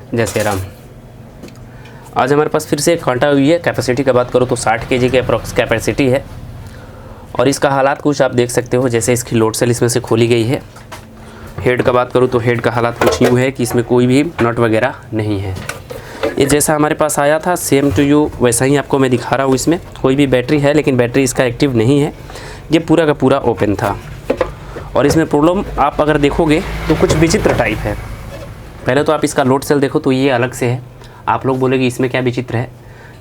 जय श्री राम। आज हमारे पास फिर से एक कांटा हुई है। कैपेसिटी का बात करूँ तो 60 kg के अप्रॉक्स कैपेसिटी है और इसका हालात कुछ आप देख सकते हो। जैसे इसकी लोड सेल इसमें से खोली गई है। हेड का बात करूँ तो हेड का हालात कुछ यूँ है कि इसमें कोई भी नट वगैरह नहीं है। ये जैसा हमारे पास आया था सेम टू यू वैसा ही आपको मैं दिखा रहा हूँ। इसमें कोई भी बैटरी है लेकिन बैटरी इसका एक्टिव नहीं है। ये पूरा का पूरा ओपन था और इसमें प्रॉब्लम आप अगर देखोगे तो कुछ विचित्र टाइप है। पहले तो आप इसका लोड सेल देखो तो ये अलग से है। आप लोग बोलेंगे इसमें क्या विचित्र है,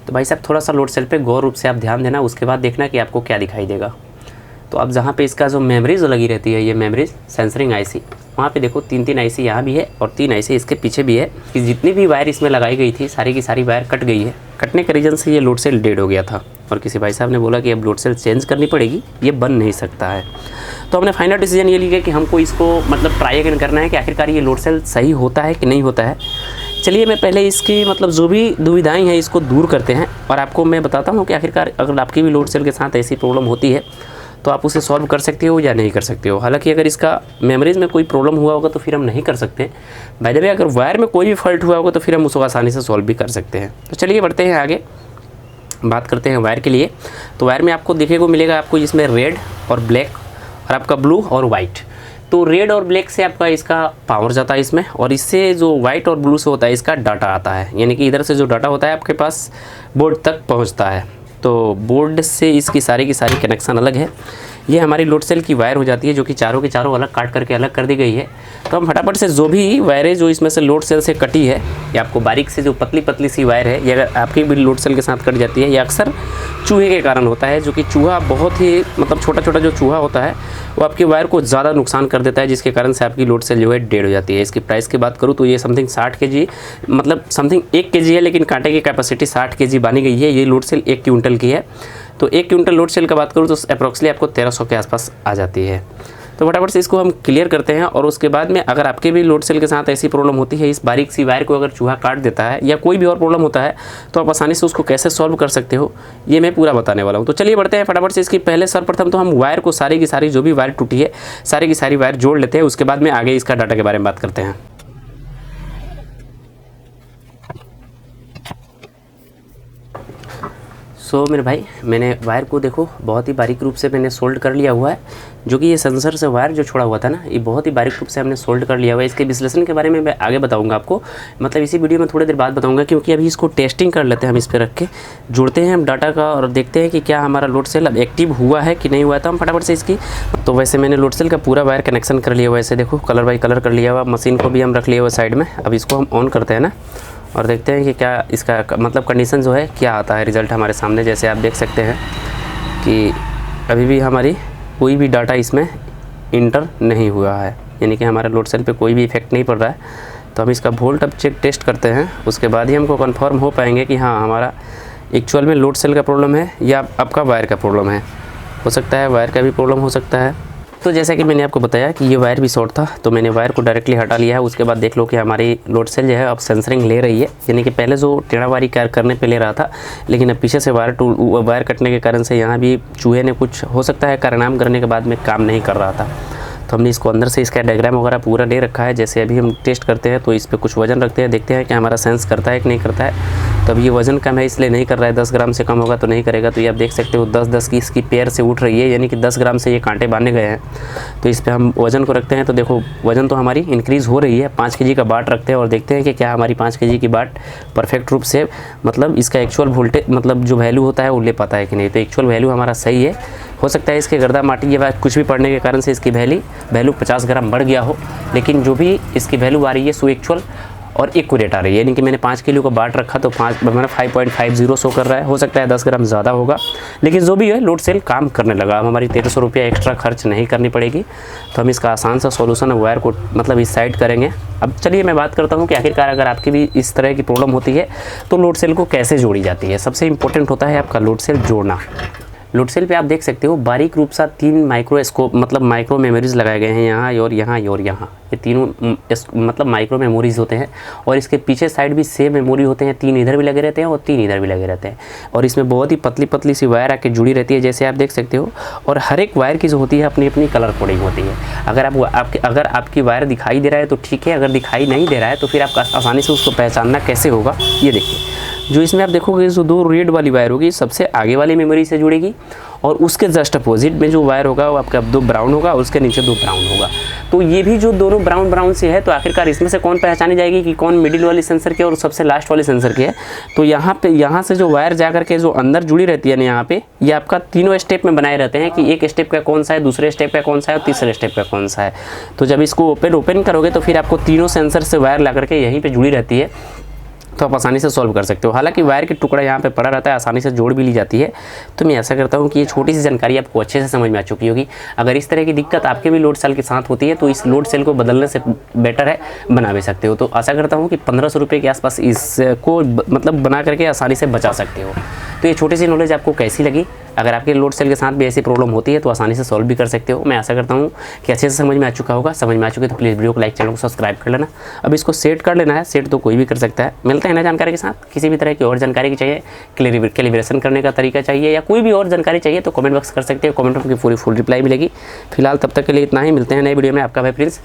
तो भाई साहब थोड़ा सा लोड सेल पे गौर रूप से आप ध्यान देना, उसके बाद देखना कि आपको क्या दिखाई देगा। तो अब जहाँ पे इसका जो मेमोरीज लगी रहती है, ये मेमोरीज सेंसरिंग आईसी, वहाँ पे देखो 3 आईसी यहाँ भी है और 3 आईसी इसके पीछे भी है कि जितनी भी वायर इसमें लगाई गई थी सारी की सारी वायर कट गई है। कटने के रीज़न से ये लोड सेल डेड हो गया था और किसी भाई साहब ने बोला कि अब लोड सेल चेंज करनी पड़ेगी, ये बन नहीं सकता है। तो हमने फाइनल डिसीजन ये लिया कि हमको इसको मतलब ट्राई अगेन करना है कि आखिरकार ये लोड सेल सही होता है कि नहीं होता है। चलिए मैं पहले इसकी मतलब जो भी दुविधाएं हैं इसको दूर करते हैं और आपको मैं बताता हूँ कि आखिरकार अगर आपकी भी लोड सेल के साथ ऐसी प्रॉब्लम होती है तो आप उसे सॉल्व कर सकते हो या नहीं कर सकते हो। हालांकि अगर इसका मेमोरीज में कोई प्रॉब्लम हुआ होगा तो फिर हम नहीं कर सकते। बाय द वे अगर वायर में कोई भी फॉल्ट हुआ होगा तो फिर हम उसको आसानी से सॉल्व भी कर सकते हैं। तो चलिए बढ़ते हैं आगे, बात करते हैं वायर के लिए। तो वायर में आपको देखने को मिलेगा आपको इसमें रेड और ब्लैक और आपका ब्लू और वाइट। तो रेड और ब्लैक से आपका इसका पावर जाता है इसमें और इससे जो वाइट और ब्लू से होता है इसका डाटा आता है, यानी कि इधर से जो डाटा होता है आपके पास बोर्ड तक पहुंचता है। तो बोर्ड से इसकी सारी की सारी कनेक्शन अलग है। ये हमारी लोड सेल की वायर हो जाती है जो कि चारों के चारों अलग काट करके अलग कर दी गई है। तो हम फटाफट से जो भी वायरें जो इसमें से लोड सेल से कटी है या आपको बारीक से जो पतली पतली सी वायर है, ये अगर आपकी भी लोड सेल के साथ कट जाती है, ये अक्सर चूहे के कारण होता है। जो कि चूहा बहुत ही मतलब छोटा छोटा जो चूहा होता है वो आपकी वायर को ज़्यादा नुकसान कर देता है, जिसके कारण से आपकी लोड सेल जो है डेड हो जाती है। इसकी प्राइस की बात करूँ तो ये समथिंग 60 kg मतलब समथिंग 1 kg है, लेकिन कांटे की कैपेसिटी 60 kg बानी गई है। ये लोड सेल 1 क्विंटल की है। तो 1 क्विंटल लोड सेल का बात करूँ तो अप्रॉक्सली आपको 1300 के आसपास आ जाती है। तो फटाफट से इसको हम क्लियर करते हैं और उसके बाद में अगर आपके भी लोड सेल के साथ ऐसी प्रॉब्लम होती है, इस बारीक सी वायर को अगर चूहा काट देता है या कोई भी और प्रॉब्लम होता है, तो आप आसानी से उसको कैसे सॉल्व कर सकते हो ये मैं पूरा बताने वाला हूँ। तो चलिए बढ़ते हैं फटाफट से इसकी पहले सर्वप्रथम तो हम वायर को सारी की सारी जो भी वायर टूटी है सारी की सारी वायर जोड़ लेते हैं। उसके बाद में आगे इसका डाटा के बारे में बात करते हैं। सो मेरे भाई मैंने वायर को देखो बहुत ही बारीक रूप से मैंने सोल्ड कर लिया हुआ है। जो कि ये सेंसर से वायर जो छोड़ा हुआ था ना, ये बहुत ही बारीक रूप से हमने सोल्ड कर लिया हुआ है। इसके विश्लेषण के बारे में मैं आगे बताऊंगा आपको, मतलब इसी वीडियो में थोड़ी देर बाद बताऊंगा, क्योंकि अभी इसको टेस्टिंग कर लेते हैं। हम इस पर रख के जुड़ते हैं हम डाटा का और देखते हैं कि क्या हमारा लोड सेल अब एक्टिव हुआ है कि नहीं हुआ है। तो हम फटाफट से इसकी तो वैसे मैंने लोड सेल का पूरा वायर कनेक्शन कर लिया हुआ है। ऐसे देखो कलर बाई कलर कर लिया हुआ। मशीन को भी हम रख लिया हुआ साइड में। अब इसको हम ऑन करते हैं ना और देखते हैं कि क्या इसका मतलब कंडीशन जो है क्या आता है रिज़ल्ट हमारे सामने। जैसे आप देख सकते हैं कि अभी भी हमारी कोई भी डाटा इसमें इंटर नहीं हुआ है, यानी कि हमारे लोड सेल पे कोई भी इफेक्ट नहीं पड़ रहा है। तो हम इसका वोल्ट अब चेक टेस्ट करते हैं, उसके बाद ही हमको कंफर्म हो पाएंगे कि हाँ हमारा एक्चुअल में लोड सेल का प्रॉब्लम है या आपका वायर का प्रॉब्लम है। हो सकता है वायर का भी प्रॉब्लम हो सकता है। तो जैसा कि मैंने आपको बताया कि ये वायर भी शॉर्ट था, तो मैंने वायर को डायरेक्टली हटा लिया है। उसके बाद देख लो कि हमारी लोड सेल जो है अब सेंसरिंग ले रही है, यानी कि पहले जो टेढ़ावारी करने पे ले रहा था, लेकिन अब पीछे से वायर कटने के कारण से यहाँ भी चूहे ने कुछ हो सकता है कारनाम करने के बाद में काम नहीं कर रहा था। तो हमने इसको अंदर से इसका डायग्राम वगैरह पूरा ले रखा है। जैसे अभी हम टेस्ट करते हैं तो इस पर कुछ वजन रखते हैं, देखते हैं कि हमारा सेंस करता है कि नहीं करता है। तो अब ये वजन कम है इसलिए नहीं कर रहा है, 10 ग्राम से कम होगा तो नहीं करेगा। तो ये आप देख सकते हो 10-10 की इसकी पेयर से उठ रही है, यानी कि 10 ग्राम से ये कांटे बांधे गए हैं। तो इस पर हम वजन को रखते हैं तो देखो वजन तो हमारी इंक्रीज़ हो रही है। 5 kg का बाट रखते हैं और देखते हैं कि क्या हमारी 5 kg की बाट परफेक्ट रूप से मतलब इसका एक्चुअल वोल्टेज मतलब जो वैल्यू होता है वो ले पाता है कि नहीं। तो एक्चुअल वैल्यू हमारा सही है। हो सकता है इसके गर्दा माटी या कुछ भी पड़ने के कारण से इसकी वैल्यू 50 ग्राम बढ़ गया हो, लेकिन जो भी इसकी वैल्यू आ रही है सो एक्चुअल और एक्यूरेट आ रही है। यानी कि मैंने 5 किलो का बाट रखा तो 5.50 शो कर रहा है। हो सकता है 10 ग्राम ज़्यादा होगा, लेकिन जो भी है लोड सेल काम करने लगा। अब हमारी 1300 रुपया एक्स्ट्रा खर्च नहीं करनी पड़ेगी। तो हम इसका आसान सा सॉल्यूशन वायर को मतलब इस साइड करेंगे। अब चलिए मैं बात करता हूँ कि आखिरकार अगर आपकी भी इस तरह की प्रॉब्लम होती है तो लोड सेल को कैसे जोड़ी जाती है। सबसे इंपॉर्टेंट होता है आपका लोड सेल जोड़ना। लोड सेल पे आप देख सकते हो बारीक रूप से 3 माइक्रोस्कोप मतलब माइक्रो मेमोरीज लगाए गए हैं यहाँ और यहाँ और यहाँ। ये तीनों मतलब माइक्रो मेमोरीज होते हैं और इसके पीछे साइड भी सेम मेमोरी होते हैं। 3 इधर भी लगे रहते हैं और 3 इधर भी लगे रहते हैं और इसमें बहुत ही पतली पतली सी वायर आके जुड़ी रहती है जैसे आप देख सकते हो। और हर एक वायर की जो होती है अपनी अपनी कलर कोडिंग होती है। अगर आपकी वायर दिखाई दे रहा है तो ठीक है, अगर दिखाई नहीं दे रहा है तो फिर आप आसानी से उसको पहचानना कैसे होगा, ये देखिए। जो इसमें आप देखोगे जो 2 रेड वाली वायर होगी सबसे आगे वाली मेमोरी से जुड़ेगी और उसके जस्ट अपोजिट में जो वायर होगा वो आपका 2 ब्राउन होगा और उसके नीचे 2 ब्राउन होगा। तो ये भी जो दोनों ब्राउन ब्राउन से है तो आखिरकार इसमें से कौन पहचानी जाएगी कि कौन मिडिल वाली सेंसर की और सबसे लास्ट वाली सेंसर की है। तो यहाँ से जो वायर जा करके जो अंदर जुड़ी रहती है ना यहाँ पे, ये आपका तीनों स्टेप में बनाए रहते हैं कि एक स्टेप का कौन सा है, दूसरे स्टेप का कौन सा है और तीसरे स्टेप का कौन सा है। तो जब इसको ओपन करोगे तो फिर आपको तीनों सेंसर से वायर ला करके यहीं पर जुड़ी रहती है, तो आप आसानी से सॉल्व कर सकते हो। हालांकि वायर की टुकड़ा यहाँ पे पड़ा रहता है, आसानी से जोड़ भी ली जाती है। तो मैं ऐसा करता हूँ कि ये छोटी सी जानकारी आपको अच्छे से समझ में आ चुकी होगी। अगर इस तरह की दिक्कत आपके भी लोड सेल के साथ होती है तो इस लोड सेल को बदलने से बेटर है बना भी सकते हो। तो आशा करता हूँ कि 1500 रुपये के आसपास इसको मतलब बना करके आसानी से बचा सकते हो। तो ये छोटी सी नॉलेज आपको कैसी लगी? अगर आपके लोड सेल के साथ भी ऐसी प्रॉब्लम होती है तो आसानी से सॉल्व भी कर सकते हो। मैं आशा करता हूँ कि अच्छे से समझ में आ चुका होगा। समझ में आ चुके तो प्लीज़ वीडियो को लाइक, चैनल को सब्सक्राइब कर लेना। अब इसको सेट कर लेना है, सेट तो कोई भी कर सकता है। मिलते हैं ना जानकारी के साथ। किसी भी तरह की और जानकारी की चाहिए, कैलिब्रेशन करने का तरीका चाहिए या कोई भी और जानकारी चाहिए तो कमेंट बॉक्स कर सकते हो। कमेंट की पूरी फुल रिप्लाई मिलेगी। फिलहाल तब तक के लिए इतना ही। मिलते हैं नए वीडियो में। आपका भाई प्रिंस।